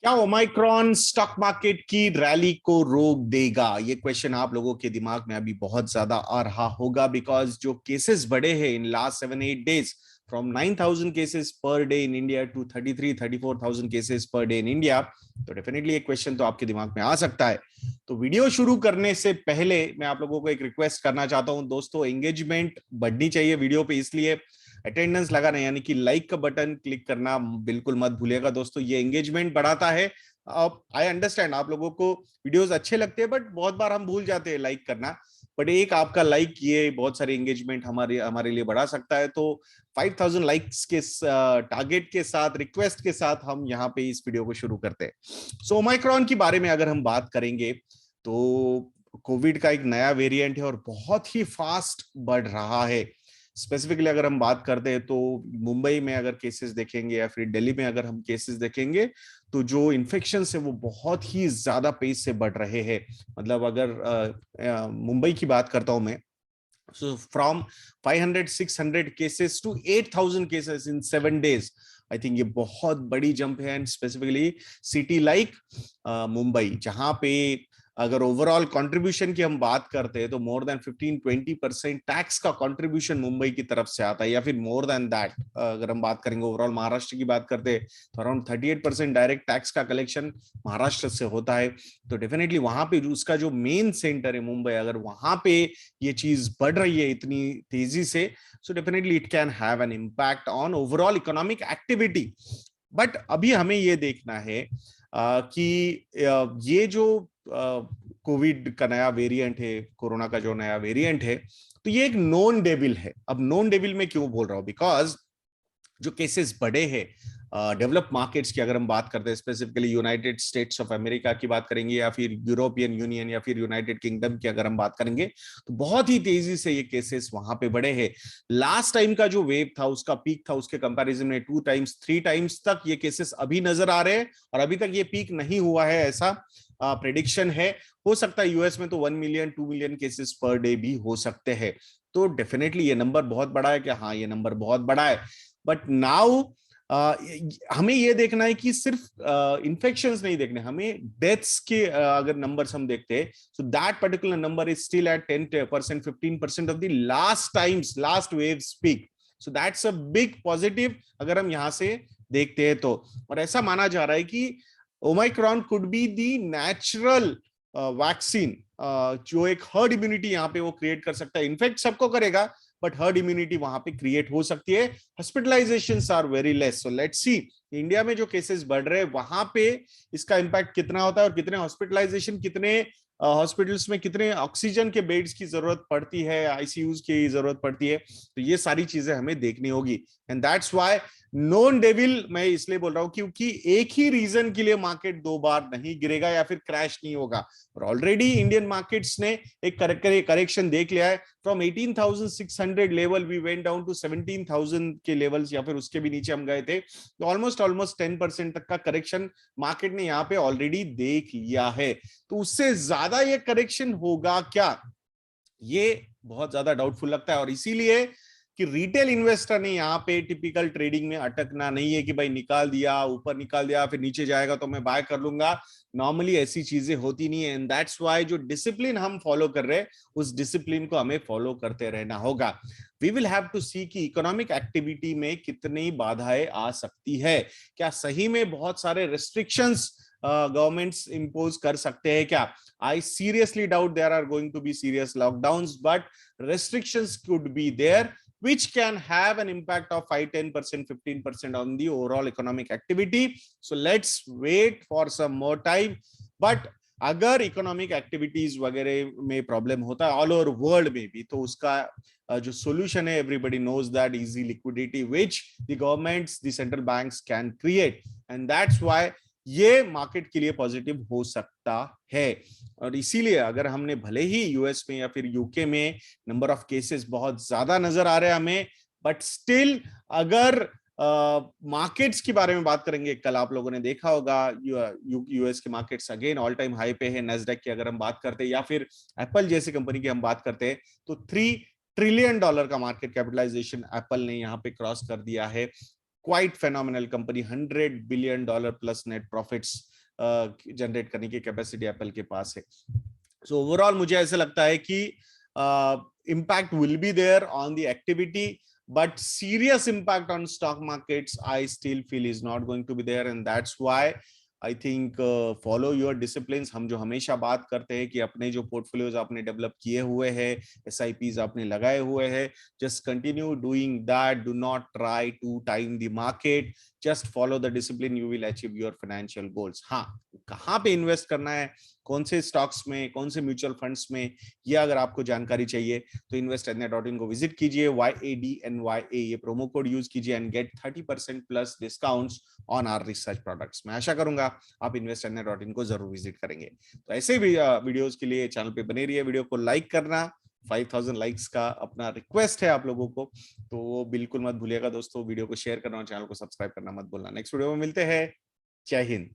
क्या Omicron stock market की rally को रोक देगा? ये क्वेश्चन आप लोगों के दिमाग में अभी बहुत ज्यादा आ रहा होगा, बिकॉज जो केसेस बढ़े हैं in last 7-8 days, from 9,000 cases per day in India to 33-34,000 cases per day in India, तो डेफिनेटली एक क्वेश्चन तो आपके दिमाग में आ सकता है। तो वीडियो शुरू करने से पहले मैं आप लोगों को एक रिक्वेस्ट करना चाहता हूं दोस्तों, एंगेजमेंट बढ़नी चाहिए वीडियो पे, इसलिए अटेंडेंस लगाना यानी कि लाइक का बटन क्लिक करना बिल्कुल मत भूलिएगा दोस्तों, ये एंगेजमेंट बढ़ाता है। अब आई अंडरस्टैंड आप लोगों को वीडियोस अच्छे लगते हैं, बट बहुत बार हम भूल जाते हैं लाइक करना। बट एक आपका लाइक ये बहुत सारे एंगेजमेंट हमारे हमारे लिए बढ़ा सकता है। तो 5,000 लाइक्स के टारगेट के साथ, रिक्वेस्ट के साथ हम यहाँ पे इस वीडियो को शुरू करते हैं। सो ओमाइक्रॉन के बारे में अगर हम बात करेंगे तो कोविड का एक नया वेरिएंट है और बहुत ही फास्ट बढ़ रहा है। स्पेसिफिकली अगर हम बात करते हैं तो मुंबई में अगर केसेस देखेंगे या फिर दिल्ली में अगर हम केसेस देखेंगे तो जो इन्फेक्शन है वो बहुत ही ज्यादा पेस से बढ़ रहे हैं। मतलब अगर मुंबई की बात करता हूं मैं, so from 500-600 cases to 8,000 cases in 7 days, I think ये बहुत बड़ी जंप है। And specifically city like Mumbai, जहां पे अगर ओवरऑल कंट्रीब्यूशन की हम बात करते हैं तो मोर देन 15-20% टैक्स का कंट्रीब्यूशन मुंबई की तरफ से आता है, या फिर मोर देन दैट अगर हम बात करेंगे ओवरऑल महाराष्ट्र की बात करते हैं तो अराउंड 38% डायरेक्ट टैक्स का कलेक्शन महाराष्ट्र से होता है। तो डेफिनेटली वहां पे उसका जो मेन सेंटर है मुंबई, अगर वहां पे ये चीज बढ़ रही है इतनी तेजी से, so definitely it can have an impact on overall economic activity. But अभी हमें ये देखना है कि ये जो कोविड का नया वेरिएंट है, कोरोना का जो नया वेरिएंट है, तो ये एक नॉन डेविल है। अब नॉन डेविल में क्यों बोल रहा हूं? बिकॉज जो केसेस बढ़े हैं डेवलप मार्केट्स की, अगर हम बात करते हैं specifically United states of America की बात करेंगे या फिर यूरोपियन यूनियन या फिर यूनाइटेड किंगडम की अगर हम बात करेंगे, तो बहुत ही तेजी से ये केसेस वहां पे बढ़े हैं। लास्ट टाइम का जो वेव था, उसका पीक था, उसके कंपैरिजन में 2 टाइम्स 3 टाइम्स तक ये केसेस अभी नजर आ रहे हैं और अभी तक ये पीक नहीं हुआ है, ऐसा प्रेडिक्शन है। हो सकता है यूएस में तो 1 million 2 million cases per day भी हो सकते हैं। तो डेफिनेटली ये नंबर बहुत बड़ा है, कि हाँ ये नंबर बहुत बड़ा है। बट नाउ हमें ये देखना है कि सिर्फ इन्फेक्शंस नहीं देखने, हमें डेथ्स के अगर नंबर्स हम देखते हैं, so that particular number is still at 10% 15% of the last waves peak. So that's a big positive अगर हम यहां से देखते हैं तो। और ऐसा माना जा रहा है कि Omicron could be the natural vaccine, जो एक हर्ड इम्यूनिटी यहाँ पे वो क्रिएट कर सकता है। इनफेक्ट सबको करेगा, बट हर्ड इम्यूनिटी वहां पे क्रिएट हो सकती है। Hospitalisations are very less. So let's see India में जो केसेस बढ़ रहे हैं वहां पे इसका इंपैक्ट कितना होता है और कितने हॉस्पिटलाइजेशन, कितने हॉस्पिटल्स में कितने ऑक्सीजन के बेड्स की जरूरत पड़ती है, आईसीयूज की जरूरत पड़ती है। तो ये सारी चीजें हमें देखनी होगी। And that's why non devil मैं इसलिए बोल रहा हूं क्योंकि एक ही रीजन के लिए मार्केट दो बार नहीं गिरेगा या फिर क्रैश नहीं होगा। और ऑलरेडी इंडियन मार्केट्स ने एक करेक्शन देख लिया है। From 18,600 level we went down to 17,000 के लेवल्स, या फिर उसके भी नीचे हम गए थे। तो ऑलमोस्ट 10% तक का करेक्शन मार्केट ने यहाँ पे ऑलरेडी देख लिया है। तो उससे ज्यादा ये करेक्शन होगा क्या, ये बहुत ज्यादा डाउटफुल लगता है। और इसीलिए कि रिटेल इन्वेस्टर ने यहाँ पे टिपिकल ट्रेडिंग में अटकना नहीं है कि भाई निकाल दिया, ऊपर निकाल दिया, फिर नीचे जाएगा तो मैं बाय कर लूंगा। नॉर्मली ऐसी चीजें होती नहीं है। एंड दैट्स व्हाई जो डिसिप्लिन हम फॉलो कर रहे हैं, उस डिसिप्लिन को हमें फॉलो करते रहना होगा। वी विल हैव टू सी कि इकोनॉमिक एक्टिविटी में कितनी बाधाएं आ सकती है। क्या सही में बहुत सारे रेस्ट्रिक्शंस गवर्नमेंट्स इंपोज कर सकते हैं क्या? I seriously doubt there are going to be serious lockdowns, but restrictions could be there, which can have an impact of 5-10% 15% on the overall economic activity. So let's wait for some more time. But अगर economic activities वगैरह में problem होता है all over world में भी, तो उसका जो सोल्यूशन है, everybody knows that, easy liquidity which the governments the central banks can create. And that's why ये मार्केट के लिए पॉजिटिव हो सकता है। और इसीलिए अगर हमने भले ही यूएस में या फिर यूके में नंबर ऑफ केसेस बहुत ज्यादा नजर आ रहे हैं हमें, बट स्टिल अगर मार्केट्स के बारे में बात करेंगे, कल आप लोगों ने देखा होगा यूएस के markets again all time high पे है। नेस्डैक की अगर हम बात करते हैं या फिर एप्पल जैसी कंपनी की हम बात करते हैं, तो $3 ट्रिलियन का मार्केट कैपिटलाइजेशन एप्पल ने यहाँ पे क्रॉस कर दिया है। Quite phenomenal company, $100 billion plus net profits generate करने की कैपेसिटी एप्पल के पास है। सो ओवरऑल मुझे ऐसा लगता है कि impact will be there on the activity, but serious impact on stock markets I still feel is not going to be there, and that's why I think follow your disciplines। हम जो हमेशा बात करते हैं कि अपने जो पोर्टफोलियोज आपने डेवलप किए हुए हैं, SIPs आपने लगाए हुए हैं, just continue doing that, do not try to time the market, just follow the discipline, you will achieve your financial goals। हाँ, कहाँ पे इन्वेस्ट करना है, कौन से स्टॉक्स में, कौन से म्यूचुअल फंड्स में, ये अगर आपको जानकारी चाहिए तो investednet.in को विजिट कीजिए, YADNYA ये प्रोमो कोड यूज कीजिए and get 30% plus discounts on our research products. मैं आशा करूंगा आप investednet.in को जरूर विजिट करेंगे। तो ऐसे भी वीडियोस के लिए चैनल पे बने रहिए, वीडियो को लाइक करना 5000 लाइक्स का अपना रिक्वेस्ट है आप लोगों को, तो वो बिल्कुल मत भूलिएगा दोस्तों। वीडियो को शेयर करना और चैनल को सब्सक्राइब करना मत भूलना। नेक्स्ट वीडियो में मिलते हैं। जय हिंद।